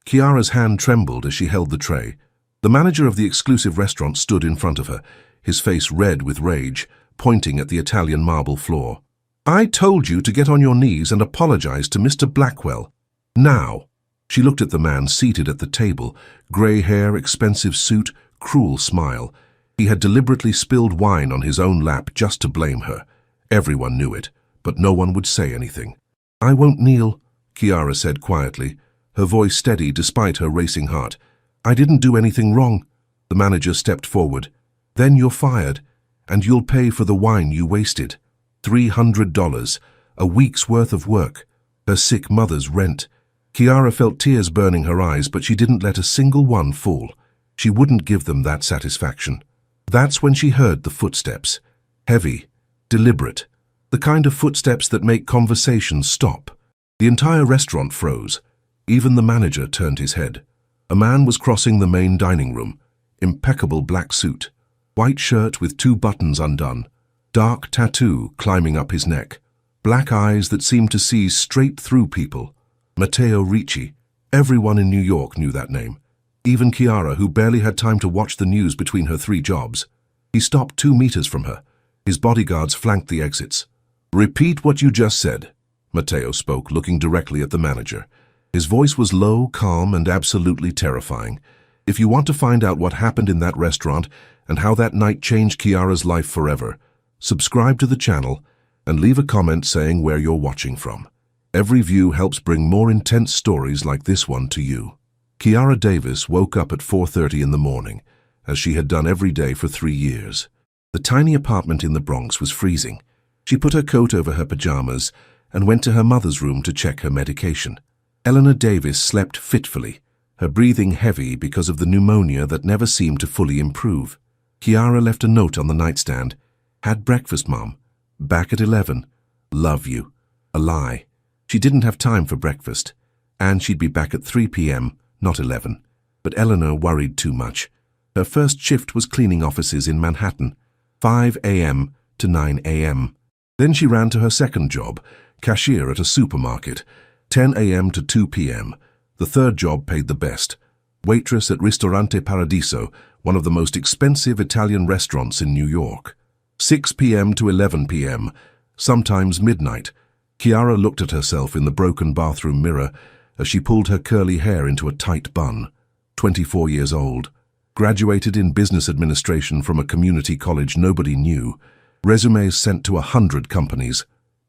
Chiara's hand trembled as she held the tray. The manager of the exclusive restaurant stood in front of her, his face red with rage, pointing at the Italian marble floor. "I told you to get on your knees and apologize to Mr. Blackwell. Now." She looked at the man seated at the table, grey hair, expensive suit, cruel smile. He had deliberately spilled wine on his own lap just to blame her. Everyone knew it, but no one would say anything. "I won't kneel," Chiara said quietly, her voice steady despite her racing heart. "I didn't do anything wrong." The manager stepped forward. "Then you're fired, and you'll pay for the wine you wasted. $300, a week's worth of work, her sick mother's rent." Chiara felt tears burning her eyes, but she didn't let a single one fall. She wouldn't give them that satisfaction. That's when she heard the footsteps. Heavy, deliberate, the kind of footsteps that make conversations stop. The entire restaurant froze. Even the manager turned his head. A man was crossing the main dining room. Impeccable black suit, white shirt with 2 buttons undone, dark tattoo climbing up his neck, black eyes that seemed to see straight through people. Matteo Ricci. Everyone in New York knew that name. Even Chiara, who barely had time to watch the news between her 3 jobs. He stopped 2 meters from her. His bodyguards flanked the exits. "Repeat what you just said," Matteo spoke, looking directly at the manager. His voice was low, calm, and absolutely terrifying. "If you want to find out what happened in that restaurant and how that night changed Chiara's life forever, subscribe to the channel and leave a comment saying where you're watching from. Every view helps bring more intense stories like this one to you." Chiara Davis woke up at 4:30 in the morning, as she had done every day for 3 years. The tiny apartment in the Bronx was freezing. She put her coat over her pajamas and went to her mother's room to check her medication. Eleanor Davis slept fitfully, her breathing heavy because of the pneumonia that never seemed to fully improve. Chiara left a note on the nightstand. "Had breakfast, Mom. Back at 11. Love you." A lie. She didn't have time for breakfast, and she'd be back at 3 p.m., not 11. But Eleanor worried too much. Her first shift was cleaning offices in Manhattan, 5 a.m. to 9 a.m. Then she ran to her second job, cashier at a supermarket, 10 a.m. to 2 p.m. The third job paid the best. Waitress at Ristorante Paradiso, one of the most expensive Italian restaurants in New York. 6 p.m. to 11 p.m., sometimes midnight. Chiara looked at herself in the broken bathroom mirror as she pulled her curly hair into a tight bun. 24 years old. Graduated in business administration from a community college nobody knew. Resumes sent to 100 companies.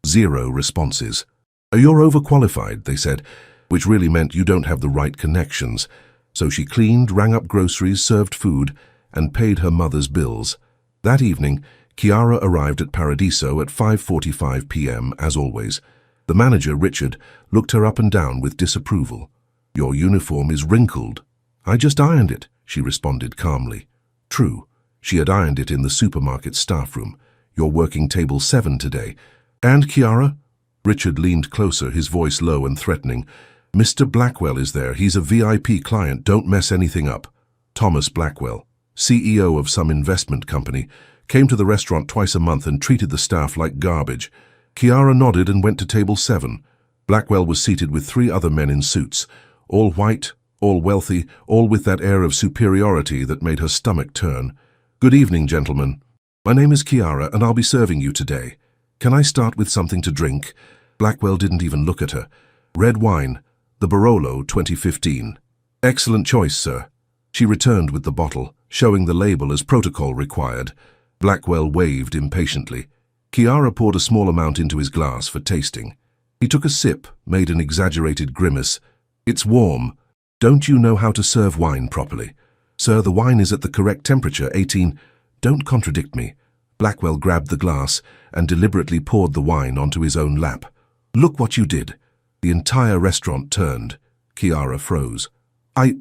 0 responses. "You're overqualified," they said, which really meant you don't have the right connections. So she cleaned, rang up groceries, served food, and paid her mother's bills. That evening, Chiara arrived at Paradiso at 5:45 p.m. as always. The manager, Richard, looked her up and down with disapproval. "Your uniform is wrinkled." "I just ironed it," she responded calmly. True, she had ironed it in the supermarket staff room. "You're working table 7 today." "And Chiara?" Richard leaned closer, his voice low and threatening. "Mr. Blackwell is there. He's a VIP client. Don't mess anything up." Thomas Blackwell, CEO of some investment company, came to the restaurant twice a month and treated the staff like garbage. Chiara nodded and went to table 7. Blackwell was seated with 3 other men in suits, all white, all wealthy, all with that air of superiority that made her stomach turn. "Good evening, gentlemen. My name is Chiara, and I'll be serving you today. Can I start with something to drink?" Blackwell didn't even look at her. "Red wine, the Barolo 2015. "Excellent choice, sir." She returned with the bottle, showing the label as protocol required. Blackwell waved impatiently. Chiara poured a small amount into his glass for tasting. He took a sip, made an exaggerated grimace. "It's warm. Don't you know how to serve wine properly?" "Sir, the wine is at the correct temperature, 18. "Don't contradict me." Blackwell grabbed the glass and deliberately poured the wine onto his own lap. "Look what you did." The entire restaurant turned. Chiara froze. I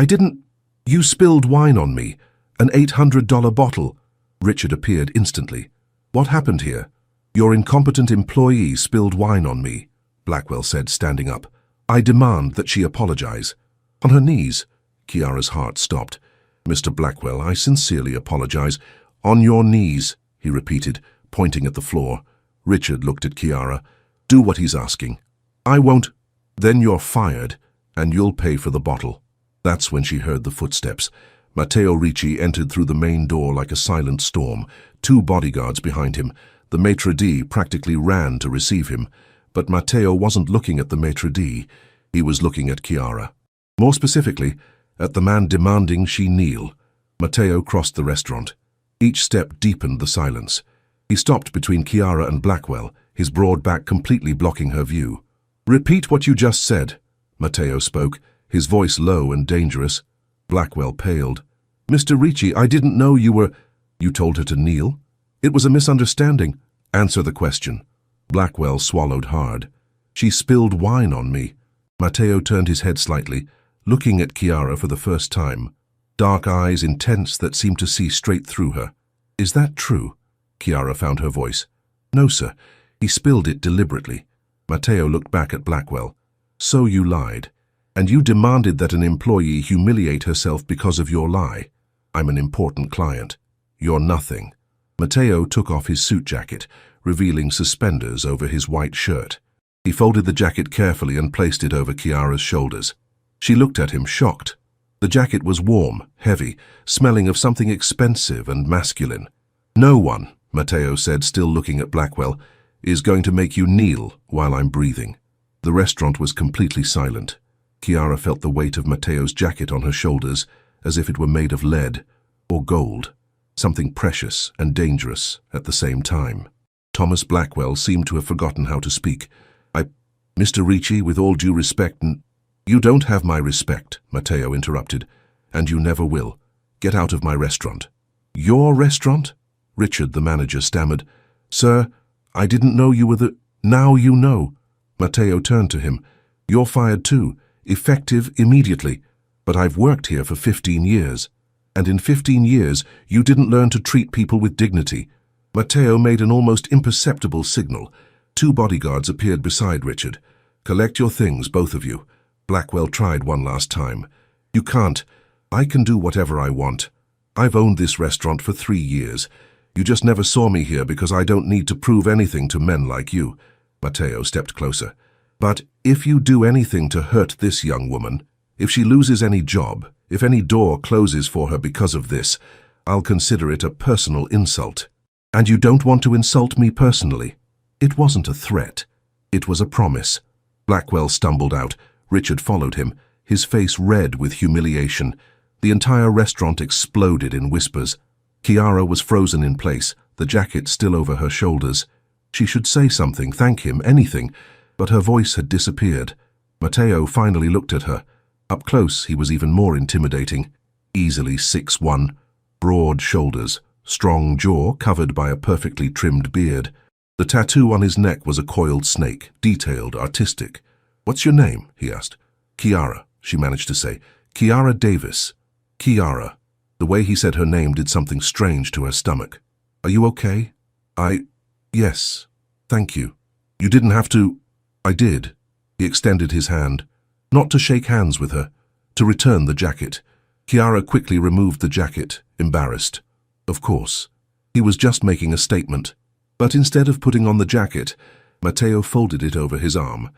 didn't... You spilled wine on me. An $800 bottle." Richard appeared instantly. "What happened here?" "Your incompetent employee spilled wine on me," Blackwell said, standing up. "I demand that she apologize." "On her knees." Chiara's heart stopped. "Mr. Blackwell, I sincerely apologize." "On your knees," he repeated, pointing at the floor. Richard looked at Chiara. "Do what he's asking." "I won't." "Then you're fired." and you'll pay for the bottle. That's when she heard the footsteps. Matteo Ricci entered through the main door like a silent storm, 2 bodyguards behind him. The maitre d' practically ran to receive him, but Matteo wasn't looking at the maitre d', he was looking at Chiara. More specifically, at the man demanding she kneel. Matteo crossed the restaurant. Each step deepened the silence. He stopped between Chiara and Blackwell, his broad back completely blocking her view. "Repeat what you just said," Matteo spoke, his voice low and dangerous. Blackwell paled. "Mr. Ricci, I didn't know you were—" "You told her to kneel? It was a misunderstanding. Answer the question." Blackwell swallowed hard. "She spilled wine on me." Matteo turned his head slightly, looking at Chiara for the first time. Dark eyes intense that seemed to see straight through her. "Is that true?" Chiara found her voice. "No, sir. He spilled it deliberately." Matteo looked back at Blackwell. "So you lied. And you demanded that an employee humiliate herself because of your lie. I'm an important client. You're nothing." Matteo took off his suit jacket, revealing suspenders over his white shirt. He folded the jacket carefully and placed it over Chiara's shoulders. She looked at him, shocked. The jacket was warm, heavy, smelling of something expensive and masculine. "No one," Matteo said, still looking at Blackwell, "is going to make you kneel while I'm breathing." The restaurant was completely silent. Chiara felt the weight of Matteo's jacket on her shoulders, as if it were made of lead or gold, something precious and dangerous at the same time. Thomas Blackwell seemed to have forgotten how to speak. "Mr. Ricci, with all due respect—" "You don't have my respect," Matteo interrupted, "and you never will. Get out of my restaurant." "Your restaurant?" Richard, the manager, stammered. "Sir, I didn't know you were the—" "Now you know." Matteo turned to him. "You're fired too, effective immediately. But I've worked here for 15 years. And in 15 years, you didn't learn to treat people with dignity." Matteo made an almost imperceptible signal. 2 bodyguards appeared beside Richard. "Collect your things, both of you." Blackwell tried one last time. "You can't. I can do whatever I want. I've owned this restaurant for 3 years. You just never saw me here because I don't need to prove anything to men like you." Matteo stepped closer. "But if you do anything to hurt this young woman, if she loses any job, if any door closes for her because of this, I'll consider it a personal insult. And you don't want to insult me personally." "It wasn't a threat. It was a promise." Blackwell stumbled out. Richard followed him, his face red with humiliation. The entire restaurant exploded in whispers. Chiara was frozen in place, the jacket still over her shoulders. She should say something, thank him, anything, but her voice had disappeared. Matteo finally looked at her. Up close, he was even more intimidating. Easily 6'1", broad shoulders, strong jaw covered by a perfectly trimmed beard. The tattoo on his neck was a coiled snake, detailed, artistic. "What's your name?" he asked. "Chiara," she managed to say. "Chiara Davis." Chiara. The way he said her name did something strange to her stomach. "Are you okay?" Yes, thank you." "You didn't have to—" "I did." He extended his hand. Not to shake hands with her, to return the jacket. Chiara quickly removed the jacket, embarrassed. Of course. He was just making a statement. But instead of putting on the jacket, Matteo folded it over his arm.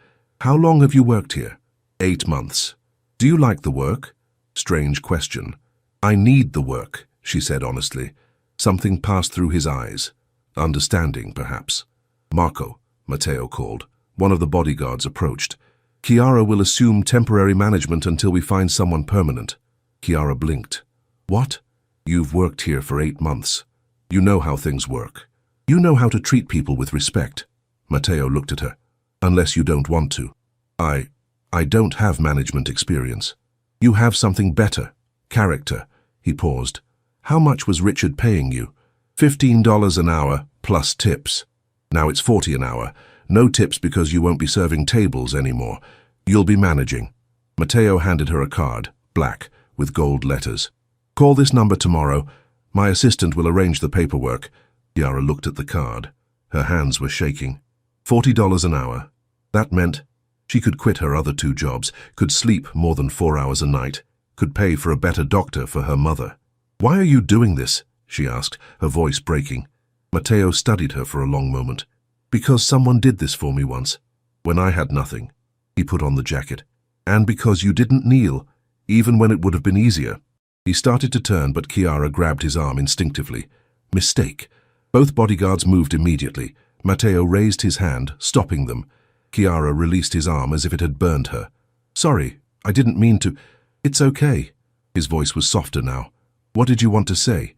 "How long have you worked here?" 8 months. "Do you like the work?" Strange question. "I need the work," she said honestly. Something passed through his eyes. Understanding, perhaps. "Marco," Matteo called. One of the bodyguards approached. "Chiara will assume temporary management until we find someone permanent." Chiara blinked. "What?" "You've worked here for 8 months. You know how things work. You know how to treat people with respect." Matteo looked at her. "Unless you don't want to." I don't have management experience." "You have something better. Character." He paused. "How much was Richard paying you?" $15 an hour, plus tips. Now it's 40 an hour. No tips because you won't be serving tables anymore. You'll be managing." Matteo handed her a card, black, with gold letters. "Call this number tomorrow. My assistant will arrange the paperwork." Chiara looked at the card. Her hands were shaking. $40 an hour. That meant she could quit her other 2 jobs, could sleep more than 4 hours a night, could pay for a better doctor for her mother. "Why are you doing this?" she asked, her voice breaking. Matteo studied her for a long moment. "Because someone did this for me once, when I had nothing." He put on the jacket. And because you didn't kneel, even when it would have been easier. He started to turn, but Chiara grabbed his arm instinctively. Mistake. Both bodyguards moved immediately. Matteo raised his hand, stopping them. Chiara released his arm as if it had burned her. Sorry, I didn't mean to. It's okay. His voice was softer now. What did you want to say?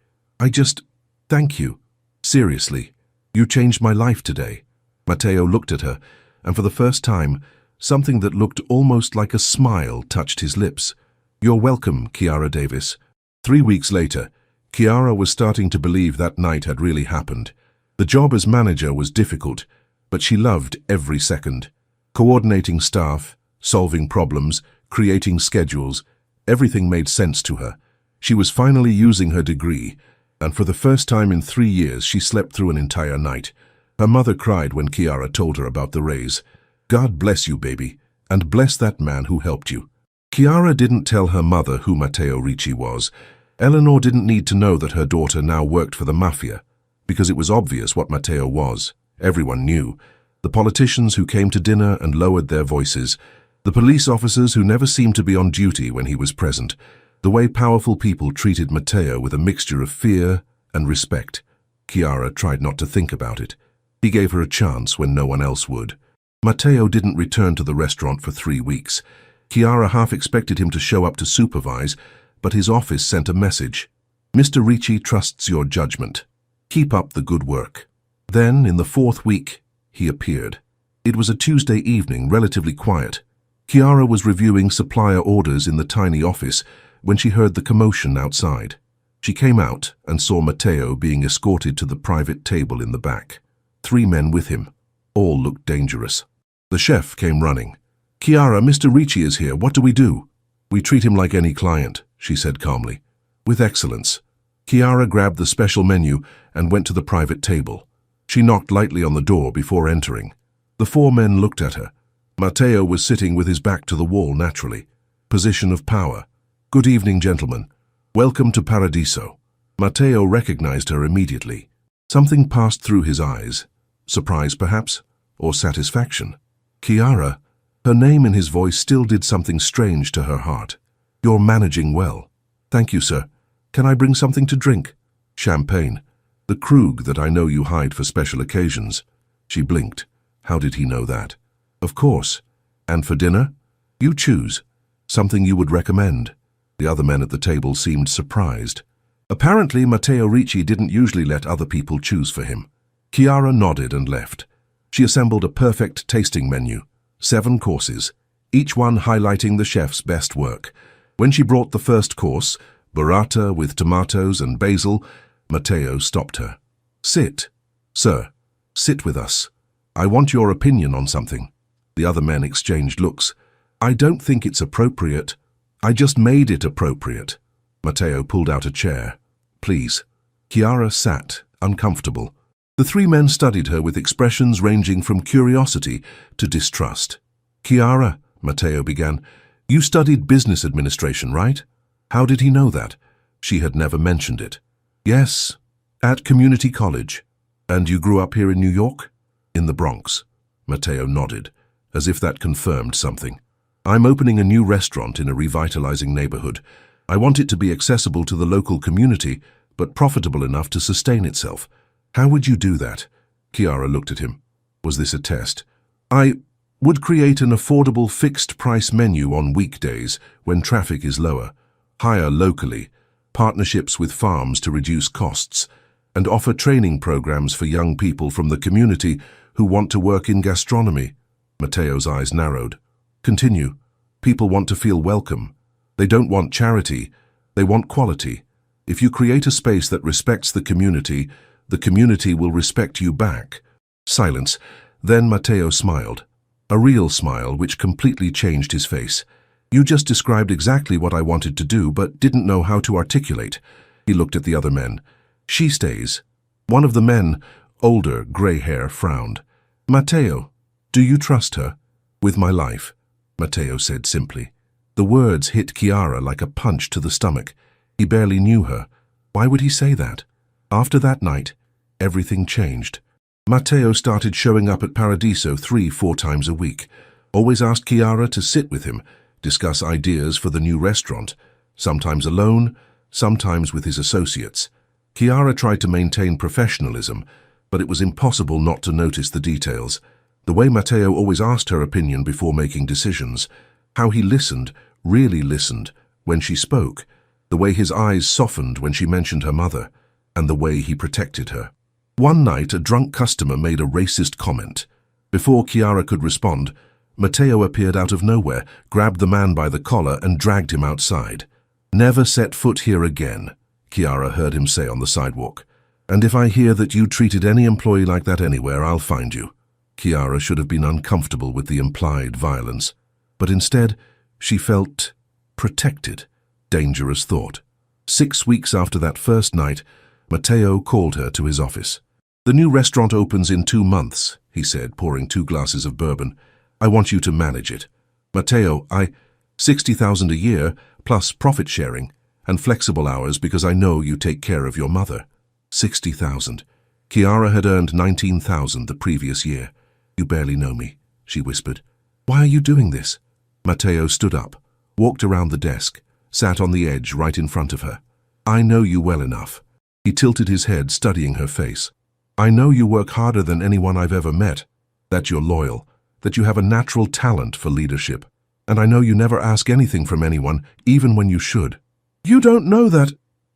Thank you. Seriously, you changed my life today. Matteo looked at her, and for the first time, something that looked almost like a smile touched his lips. You're welcome, Chiara Davis. 3 weeks later, Chiara was starting to believe that night had really happened. The job as manager was difficult, but she loved every second. Coordinating staff, solving problems, creating schedules, everything made sense to her. She was finally using her degree, and for the first time in 3 years she slept through an entire night. Her mother cried when Chiara told her about the raise. God bless you, baby, and bless that man who helped you. Chiara didn't tell her mother who Matteo Ricci was. Eleanor didn't need to know that her daughter now worked for the Mafia, because it was obvious what Matteo was. Everyone knew. The politicians who came to dinner and lowered their voices, the police officers who never seemed to be on duty when he was present, the way powerful people treated Matteo with a mixture of fear and respect. Chiara tried not to think about it. He gave her a chance when no one else would. Matteo didn't return to the restaurant for 3 weeks. Chiara half expected him to show up to supervise, but his office sent a message. Mr. Ricci trusts your judgment. Keep up the good work. Then, in the 4th week, he appeared. It was a Tuesday evening, relatively quiet. Chiara was reviewing supplier orders in the tiny office when she heard the commotion outside. She came out and saw Matteo being escorted to the private table in the back. 3 men with him. All looked dangerous. The chef came running. Chiara, Mr. Ricci is here. What do we do? We treat him like any client, she said calmly. With excellence. Chiara grabbed the special menu and went to the private table. She knocked lightly on the door before entering. The 4 men looked at her. Matteo was sitting with his back to the wall naturally. Position of power. Good evening, gentlemen. Welcome to Paradiso. Matteo recognized her immediately. Something passed through his eyes. Surprise, perhaps? Or satisfaction? Chiara. Her name in his voice still did something strange to her heart. You're managing well. Thank you, sir. Can I bring something to drink? Champagne. The Krug that I know you hide for special occasions. She blinked. How did he know that? Of course. And for dinner? You choose. Something you would recommend. The other men at the table seemed surprised. Apparently, Matteo Ricci didn't usually let other people choose for him. Chiara nodded and left. She assembled a perfect tasting menu. 7 courses, each one highlighting the chef's best work. When she brought the first course, burrata with tomatoes and basil, Matteo stopped her. Sit. Sir, sit with us. I want your opinion on something. The other men exchanged looks. I don't think it's appropriate. I just made it appropriate. Matteo pulled out a chair. Please. Chiara sat, uncomfortable. The 3 men studied her with expressions ranging from curiosity to distrust. Chiara, Matteo began, you studied business administration, right? How did he know that? She had never mentioned it. Yes, at community college. And you grew up here in New York? In the Bronx. Matteo nodded, as if that confirmed something. I'm opening a new restaurant in a revitalizing neighborhood. I want it to be accessible to the local community, but profitable enough to sustain itself. How would you do that? Chiara looked at him. Was this a test? I would create an affordable fixed-price menu on weekdays when traffic is lower, hire locally, partnerships with farms to reduce costs, and offer training programs for young people from the community who want to work in gastronomy. Matteo's eyes narrowed. Continue. People want to feel welcome. They don't want charity. They want quality. If you create a space that respects the community will respect you back. Silence. Then Matteo smiled. A real smile which completely changed his face. You just described exactly what I wanted to do, but didn't know how to articulate. He looked at the other men. She stays. One of the men, older, grey hair, frowned. Matteo, do you trust her? With my life, Matteo said simply. The words hit Chiara like a punch to the stomach. He barely knew her. Why would he say that? After that night, everything changed. Matteo started showing up at Paradiso 3-4 times a week. Always asked Chiara to sit with him, discuss ideas for the new restaurant, sometimes alone, sometimes with his associates. Chiara tried to maintain professionalism, but it was impossible not to notice the details. The way Matteo always asked her opinion before making decisions, how he listened, really listened, when she spoke, the way his eyes softened when she mentioned her mother, and the way he protected her. One night, a drunk customer made a racist comment. Before Chiara could respond, Matteo appeared out of nowhere, grabbed the man by the collar and dragged him outside. "Never set foot here again," Chiara heard him say on the sidewalk. "And if I hear that you treated any employee like that anywhere, I'll find you." Chiara should have been uncomfortable with the implied violence, but instead she felt protected. Dangerous thought. 6 weeks after that first night, Matteo called her to his office. "The new restaurant opens in 2 months," he said, pouring 2 glasses of bourbon. "I want you to manage it." "Matteo, 60,000 a year, plus profit sharing, and flexible hours because I know you take care of your mother." 60,000. Chiara had earned 19,000 the previous year. "You barely know me," she whispered. "Why are you doing this?" Matteo stood up, walked around the desk, sat on the edge right in front of her. "I know you well enough." He tilted his head, studying her face. "I know you work harder than anyone I've ever met, that you're loyal, that you have a natural talent for leadership, and I know you never ask anything from anyone, even when you should." "You don't know that."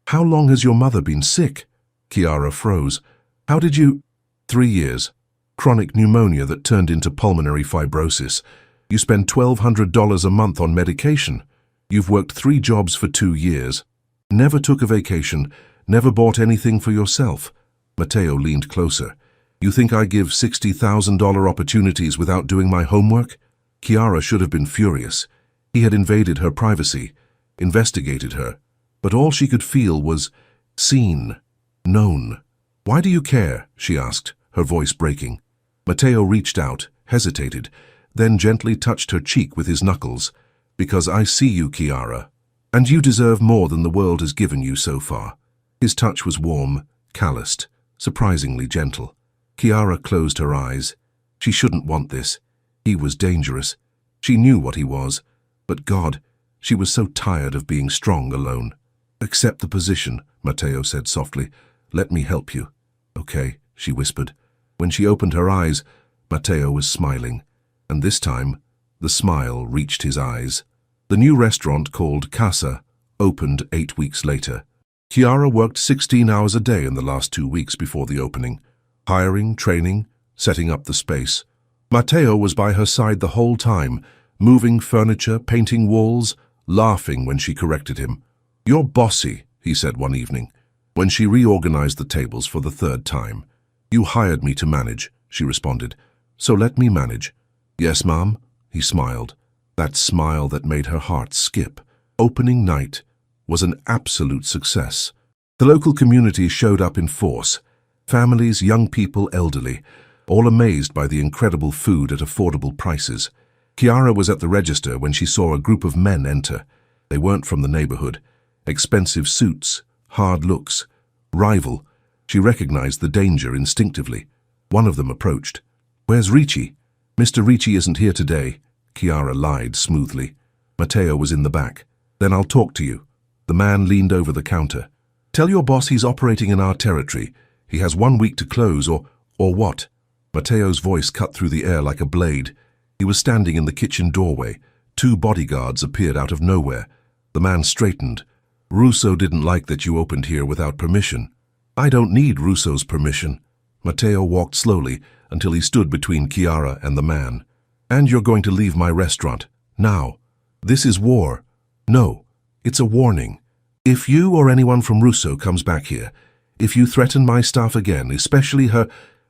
"How long has your mother been sick?" Chiara froze. "How did you—" "3 years. Chronic pneumonia that turned into pulmonary fibrosis. You spend $1,200 a month on medication. You've worked 3 jobs for 2 years. Never took a vacation, never bought anything for yourself." Matteo leaned closer. "You think I give $60,000 opportunities without doing my homework?" Chiara should have been furious. He had invaded her privacy, investigated her, but all she could feel was seen, known. "Why do you care?" she asked, her voice breaking. Matteo reached out, hesitated, then gently touched her cheek with his knuckles. "Because I see you, Chiara, and you deserve more than the world has given you so far." His touch was warm, calloused, surprisingly gentle. Chiara closed her eyes. She shouldn't want this. He was dangerous. She knew what he was, but God, she was so tired of being strong alone. "Accept the position," Matteo said softly. "Let me help you." "Okay," she whispered. When she opened her eyes, Matteo was smiling, and this time the smile reached his eyes. The new restaurant, called Casa, opened 8 weeks later. Chiara worked 16 hours a day in the last 2 weeks before the opening, hiring, training, setting up the space. Matteo was by her side the whole time, moving furniture, painting walls, laughing when she corrected him. "You're bossy," he said one evening, when she reorganized the tables for the 3rd time. "You hired me to manage," she responded, "so let me manage." "Yes, ma'am," he smiled, that smile that made her heart skip. Opening night was an absolute success. The local community showed up in force. Families, young people, elderly, all amazed by the incredible food at affordable prices. Chiara was at the register when she saw a group of men enter. They weren't from the neighborhood. Expensive suits, hard looks, rival. She recognized the danger instinctively. One of them approached. "Where's Ricci?" "Mr. Ricci isn't here today," Chiara lied smoothly. "Matteo was in the back." "Then I'll talk to you." The man leaned over the counter. "Tell your boss he's operating in our territory. He has 1 week to close, or what?" Matteo's voice cut through the air like a blade. He was standing in the kitchen doorway. 2 bodyguards appeared out of nowhere. The man straightened. "Russo didn't like that you opened here without permission." "I don't need Russo's permission." Matteo walked slowly until he stood between Chiara and the man. "And you're going to leave my restaurant. Now. This is war." "No, it's a warning. If you or anyone from Russo comes back here, if you threaten my staff again, especially her—"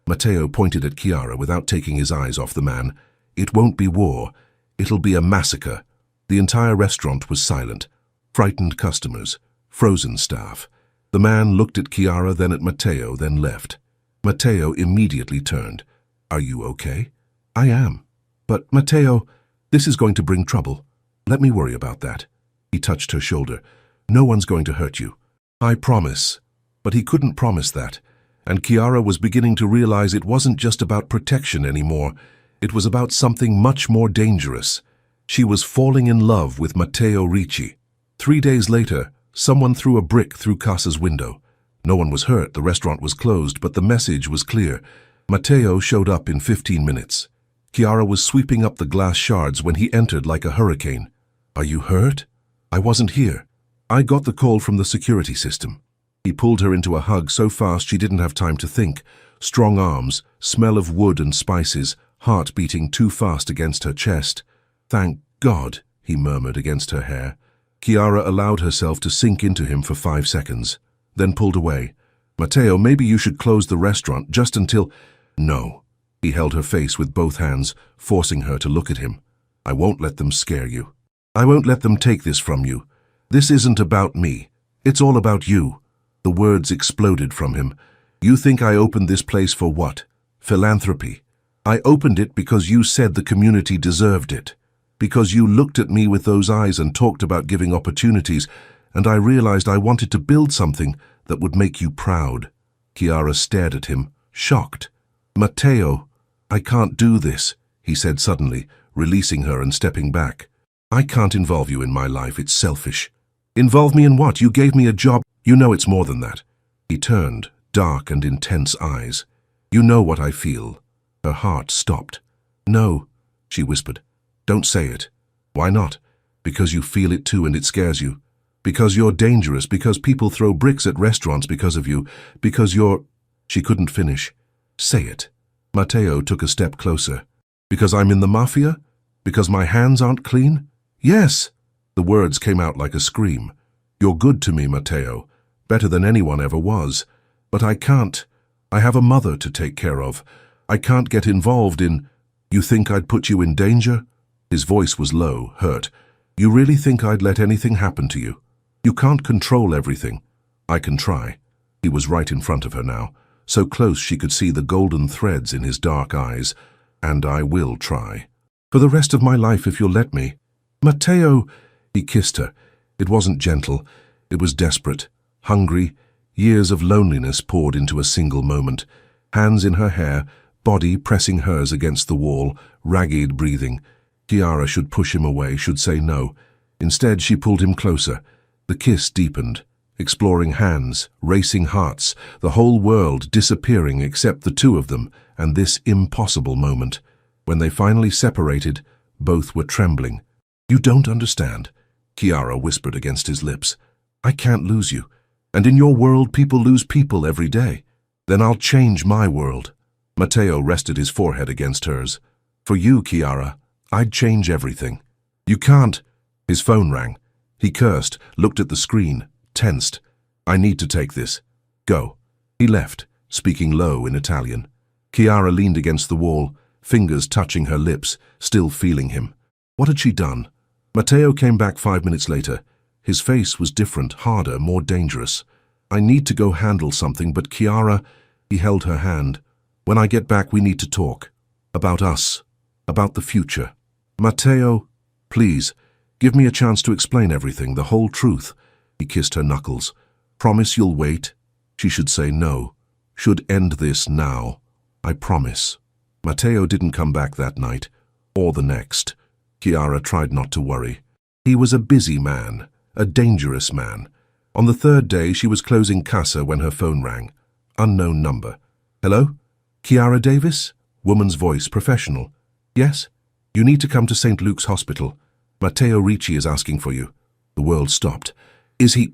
Matteo pointed at Chiara without taking his eyes off the man. "It won't be war. It'll be a massacre." The entire restaurant was silent. Frightened customers, frozen staff. The man looked at Chiara, then at Matteo, then left. Matteo immediately turned. "Are you okay?" "I am. But, Matteo, this is going to bring trouble. Let me worry about that." He touched her shoulder. "No one's going to hurt you." "I promise." But he couldn't promise that, and Chiara was beginning to realize it wasn't just about protection anymore. It was about something much more dangerous. She was falling in love with Matteo Ricci. 3 days later, someone threw a brick through Casa's window. No one was hurt, the restaurant was closed, but the message was clear. Matteo showed up in 15 minutes. Chiara was sweeping up the glass shards when he entered like a hurricane. "Are you hurt?" "I wasn't here. I got the call from the security system." He pulled her into a hug so fast she didn't have time to think. Strong arms, smell of wood and spices, heart beating too fast against her chest. "Thank God," he murmured against her hair. Chiara allowed herself to sink into him for 5 seconds, then pulled away. "Matteo, maybe you should close the restaurant just until—" "No." He held her face with both hands, forcing her to look at him. "I won't let them scare you. I won't let them take this from you. This isn't about me. It's all about you." The words exploded from him. "You think I opened this place for what? Philanthropy. I opened it because you said the community deserved it. Because you looked at me with those eyes and talked about giving opportunities, and I realized I wanted to build something that would make you proud." Chiara stared at him, shocked. "Matteo, I can't do this," he said suddenly, releasing her and stepping back. "I can't involve you in my life, it's selfish." "Involve me in what? You gave me a job." "You know it's more than that." He turned, dark and intense eyes. "You know what I feel." Her heart stopped. "No," she whispered. "Don't say it." "Why not?" "Because you feel it too and it scares you. Because you're dangerous, because people throw bricks at restaurants because of you, because you're—" She couldn't finish. "Say it." Matteo took a step closer. "Because I'm in the Mafia? Because my hands aren't clean?" "Yes!" The words came out like a scream. "You're good to me, Matteo. Better than anyone ever was. But I can't. I have a mother to take care of. I can't get involved in—" "You think I'd put you in danger?" His voice was low, hurt. "You really think I'd let anything happen to you? You can't control everything." "I can try." He was right in front of her now, so close she could see the golden threads in his dark eyes. "And I will try. For the rest of my life if you'll let me." "Matteo!" He kissed her. It wasn't gentle. It was desperate, hungry. Years of loneliness poured into a single moment. Hands in her hair, body pressing hers against the wall, ragged breathing. Chiara should push him away, should say no. Instead, she pulled him closer. The kiss deepened, exploring hands, racing hearts, the whole world disappearing except the two of them, and this impossible moment. When they finally separated, both were trembling. "You don't understand," Chiara whispered against his lips. "I can't lose you. And in your world, people lose people every day. Then I'll change my world." Matteo rested his forehead against hers. "For you, Chiara, I'd change everything." "You can't." His phone rang. He cursed, looked at the screen, tensed. "I need to take this. Go." He left, speaking low in Italian. Chiara leaned against the wall, fingers touching her lips, still feeling him. What had she done? Matteo came back 5 minutes later. His face was different, harder, more dangerous. "I need to go handle something, but Chiara—" He held her hand. "When I get back, we need to talk. About us. About the future. Matteo, please, give me a chance to explain everything, the whole truth." He kissed her knuckles. "Promise you'll wait?" She should say no. Should end this now. "I promise." Matteo didn't come back that night, or the next. Chiara tried not to worry. He was a busy man, a dangerous man. On the 3rd day, she was closing Casa when her phone rang. Unknown number. "Hello? Chiara Davis?" Woman's voice, professional. "Yes? You need to come to St. Luke's Hospital. Matteo Ricci is asking for you." The world stopped. Is he...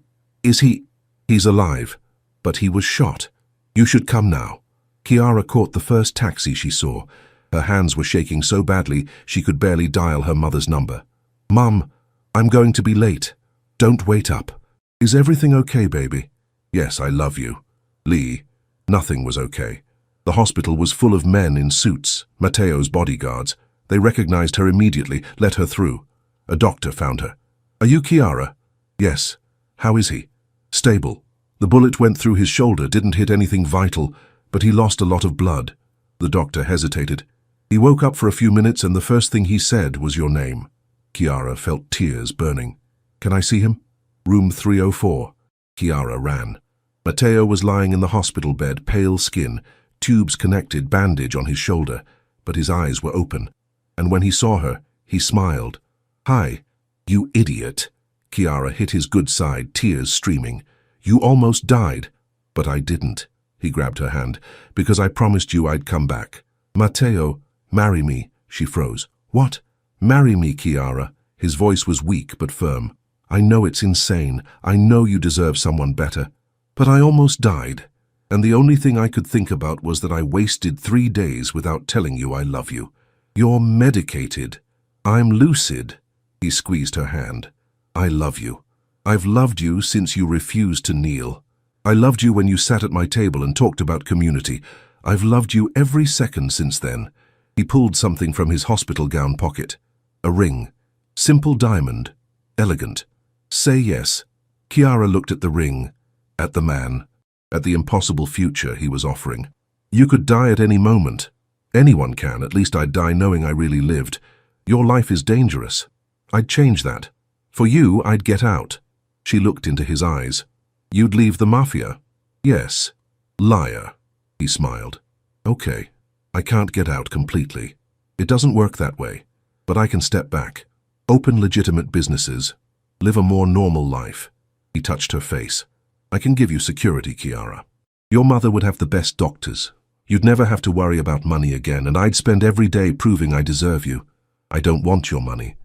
He's alive. But he was shot. "You should come now." Chiara caught the first taxi she saw. Her hands were shaking so badly she could barely dial her mother's number. "Mum, I'm going to be late. Don't wait up." "Is everything okay, baby?" "Yes, I love you." "Lee." Nothing was okay. The hospital was full of men in suits, Matteo's bodyguards. They recognized her immediately, let her through. A doctor found her. "Are you Chiara?" "Yes." "How is he?" "Stable. The bullet went through his shoulder, didn't hit anything vital, but he lost a lot of blood." The doctor hesitated. "He woke up for a few minutes and the first thing he said was your name." Chiara felt tears burning. "Can I see him?" "Room 304. Chiara ran. Matteo was lying in the hospital bed, pale skin, tubes connected, bandage on his shoulder, but his eyes were open. And when he saw her, he smiled. Hi, you idiot. Chiara hit his good side, tears streaming. You almost died. But I didn't. He grabbed her hand. Because I promised you I'd come back. Matteo, marry me. She froze. What? Marry me, Chiara. His voice was weak but firm. I know it's insane. I know you deserve someone better. But I almost died. And the only thing I could think about was that I wasted 3 days without telling you I love you. You're medicated. I'm lucid. He squeezed her hand. I love you. I've loved you since you refused to kneel. I loved you when you sat at my table and talked about community. I've loved you every second since then. He pulled something from his hospital gown pocket. A ring. Simple diamond. Elegant. Say yes. Chiara looked at the ring. At the man. At the impossible future he was offering. You could die at any moment. Anyone can. At least I'd die knowing I really lived. Your life is dangerous. I'd change that. For you, I'd get out. She looked into his eyes. You'd leave the Mafia? Yes. Liar. He smiled. Okay. I can't get out completely. It doesn't work that way. But I can step back. Open legitimate businesses. Live a more normal life. He touched her face. I can give you security, Chiara. Your mother would have the best doctors. You'd never have to worry about money again, and I'd spend every day proving I deserve you. I don't want your money.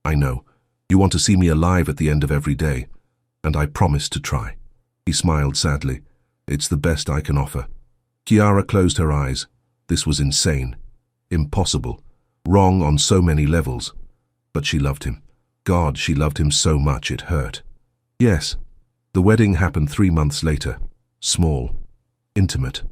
I know. You want to see me alive at the end of every day. And I promise to try. He smiled sadly. It's the best I can offer. Chiara closed her eyes. This was insane. Impossible. Wrong on so many levels. But she loved him. God, she loved him so much it hurt. Yes. The wedding happened 3 months later. Small. Intimate.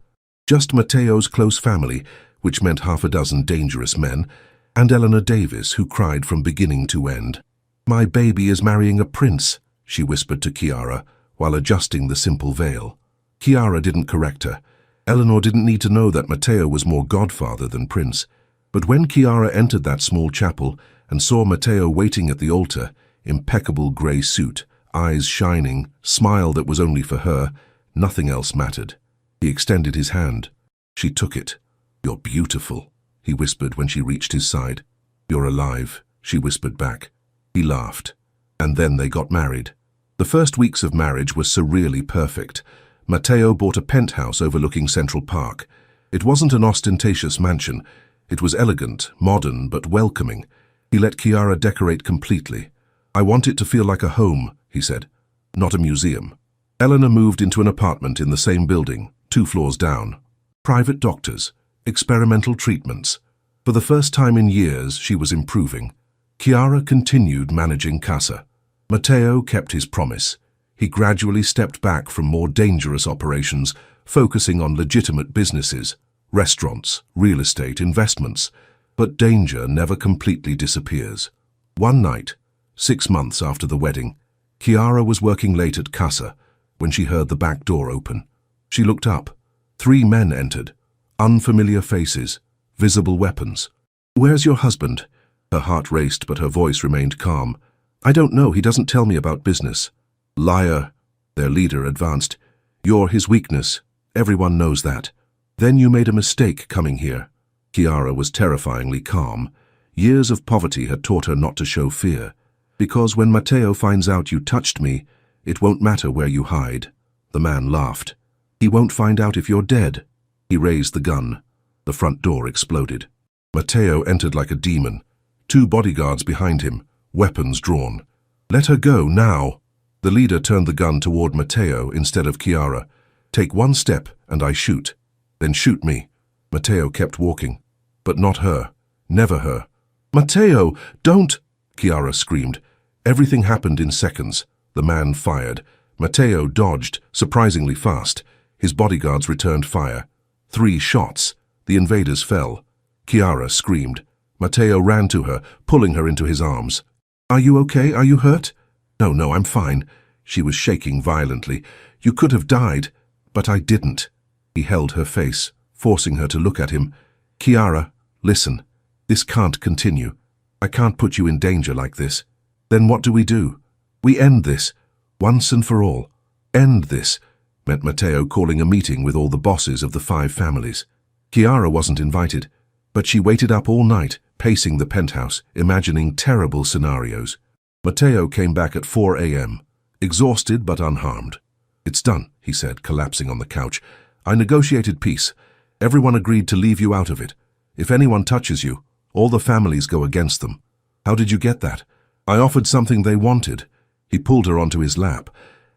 Just Matteo's close family, which meant 6 dangerous men, and Eleanor Davis, who cried from beginning to end. My baby is marrying a prince, she whispered to Chiara, while adjusting the simple veil. Chiara didn't correct her. Eleanor didn't need to know that Matteo was more godfather than prince. But when Chiara entered that small chapel and saw Matteo waiting at the altar, impeccable grey suit, eyes shining, smile that was only for her, nothing else mattered. He extended his hand. She took it. You're beautiful, he whispered when she reached his side. You're alive, she whispered back. He laughed. And then they got married. The first weeks of marriage were surreally perfect. Matteo bought a penthouse overlooking Central Park. It wasn't an ostentatious mansion. It was elegant, modern, but welcoming. He let Chiara decorate completely. I want it to feel like a home, he said, not a museum. Eleanor moved into an apartment in the same building, 2 floors down. Private doctors, experimental treatments. For the first time in years, she was improving. Chiara continued managing Casa. Matteo kept his promise. He gradually stepped back from more dangerous operations, focusing on legitimate businesses, restaurants, real estate, investments. But danger never completely disappears. One night, 6 months after the wedding, Chiara was working late at Casa when she heard the back door open. She looked up. 3 men entered. Unfamiliar faces, visible weapons. Where's your husband? Her heart raced, but her voice remained calm. I don't know, he doesn't tell me about business. Liar, their leader advanced. You're his weakness. Everyone knows that. Then you made a mistake coming here. Chiara was terrifyingly calm. Years of poverty had taught her not to show fear. Because when Matteo finds out you touched me, it won't matter where you hide. The man laughed. He won't find out if you're dead. He raised the gun. The front door exploded. Matteo entered like a demon. 2 bodyguards behind him, weapons drawn. Let her go, now. The leader turned the gun toward Matteo instead of Chiara. Take 1 step and I shoot. Then shoot me. Matteo kept walking. But not her. Never her. Matteo, don't! Chiara screamed. Everything happened in seconds. The man fired. Matteo dodged, surprisingly fast. His bodyguards returned fire. 3 shots. The invaders fell. Chiara screamed. Matteo ran to her, pulling her into his arms. Are you okay? Are you hurt? No, I'm fine. She was shaking violently. You could have died, but I didn't. He held her face, forcing her to look at him. Chiara, listen. This can't continue. I can't put you in danger like this. Then what do? We end this, once and for all. End this, meant Matteo calling a meeting with all the bosses of the 5 families. Chiara wasn't invited, but she waited up all night, pacing the penthouse, imagining terrible scenarios. Matteo came back at 4 a.m., exhausted but unharmed. "It's done," he said, collapsing on the couch. "I negotiated peace. Everyone agreed to leave you out of it. If anyone touches you, all the families go against them. How did you get that? I offered something they wanted." He pulled her onto his lap.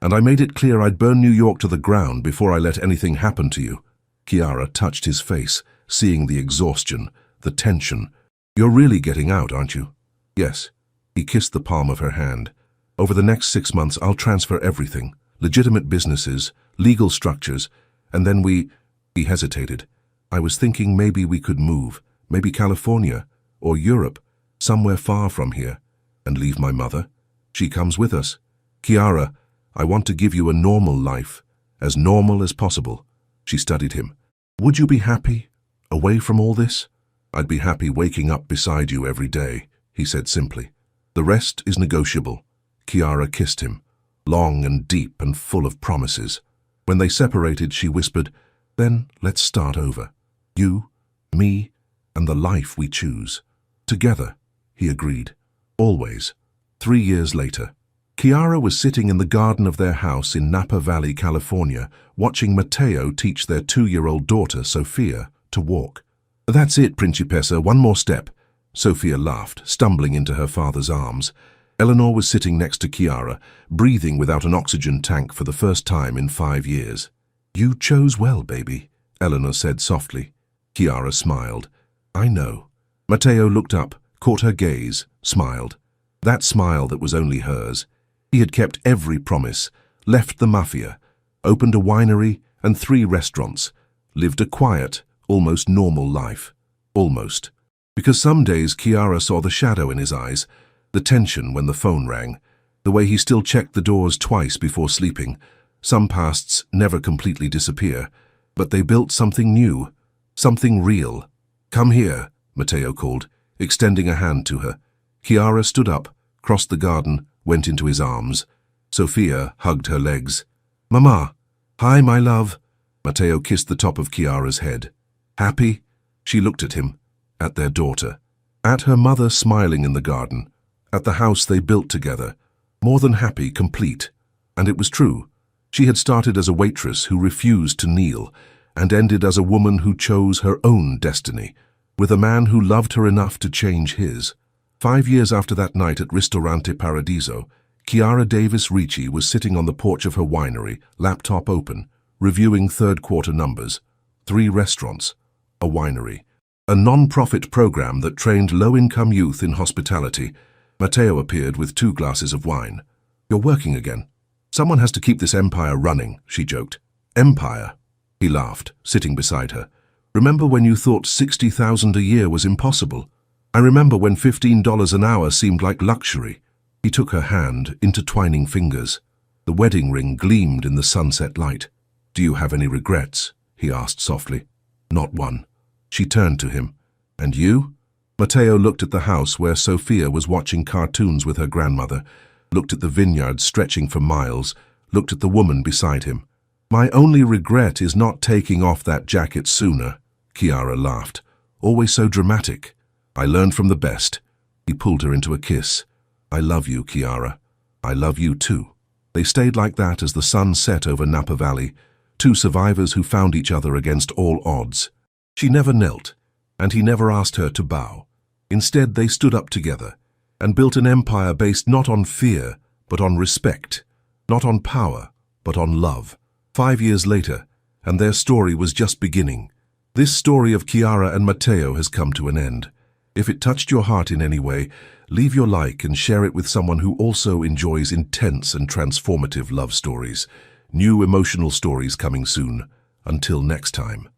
"And I made it clear I'd burn New York to the ground before I let anything happen to you." Chiara touched his face, seeing the exhaustion, the tension. "You're really getting out, aren't you?" "Yes." He kissed the palm of her hand. "Over the next 6 months, I'll transfer everything. Legitimate businesses, legal structures, and then we—" He hesitated. "I was thinking maybe we could move, maybe California, or Europe, somewhere far from here, and leave my mother. She comes with us. Chiara, I want to give you a normal life, as normal as possible." She studied him. "Would you be happy, away from all this?" "I'd be happy waking up beside you every day," he said simply. "The rest is negotiable." Chiara kissed him, long and deep and full of promises. When they separated, she whispered, "Then let's start over. You, me, and the life we choose. Together," he agreed. "Always." 3 years later, Chiara was sitting in the garden of their house in Napa Valley, California, watching Matteo teach their 2-year-old daughter, Sofia, to walk. "That's it, Principessa, one more step." Sofia laughed, stumbling into her father's arms. Eleanor was sitting next to Chiara, breathing without an oxygen tank for the first time in 5 years. "You chose well, baby," Eleanor said softly. Chiara smiled. "I know." Matteo looked up, caught her gaze, smiled. That smile that was only hers. He had kept every promise, left the Mafia, opened a winery and 3 restaurants, lived a quiet, almost normal life. Almost. Because some days Chiara saw the shadow in his eyes, the tension when the phone rang, the way he still checked the doors twice before sleeping. Some pasts never completely disappear, but they built something new, something real. "Come here," Matteo called, extending a hand to her. Chiara stood up, crossed the garden, went into his arms. Sofia hugged her legs. "Mama." "Hi, my love." Matteo kissed the top of Chiara's head. "Happy?" She looked at him, at their daughter, at her mother smiling in the garden, at the house they built together. More than happy, complete. And it was true. She had started as a waitress who refused to kneel, and ended as a woman who chose her own destiny, with a man who loved her enough to change his. 5 years after that night at Ristorante Paradiso, Chiara Davis Ricci was sitting on the porch of her winery, laptop open, reviewing third-quarter numbers. 3 restaurants, a winery, a non-profit program that trained low-income youth in hospitality. Matteo appeared with 2 glasses of wine. "You're working again." "Someone has to keep this empire running," she joked. "Empire?" He laughed, sitting beside her. "Remember when you thought 60,000 a year was impossible? I remember when $15 an hour seemed like luxury." He took her hand, intertwining fingers. The wedding ring gleamed in the sunset light. "Do you have any regrets?" he asked softly. "Not one." She turned to him. "And you?" Matteo looked at the house where Sofia was watching cartoons with her grandmother, looked at the vineyard stretching for miles, looked at the woman beside him. "My only regret is not taking off that jacket sooner." Chiara laughed. "Always so dramatic." "I learned from the best." He pulled her into a kiss. "I love you, Chiara. I love you too." They stayed like that as the sun set over Napa Valley, 2 survivors who found each other against all odds. She never knelt, and he never asked her to bow. Instead, they stood up together and built an empire based not on fear, but on respect, not on power, but on love. 5 years later, and their story was just beginning. This story of Chiara and Matteo has come to an end. If it touched your heart in any way, leave your like and share it with someone who also enjoys intense and transformative love stories. New emotional stories coming soon. Until next time.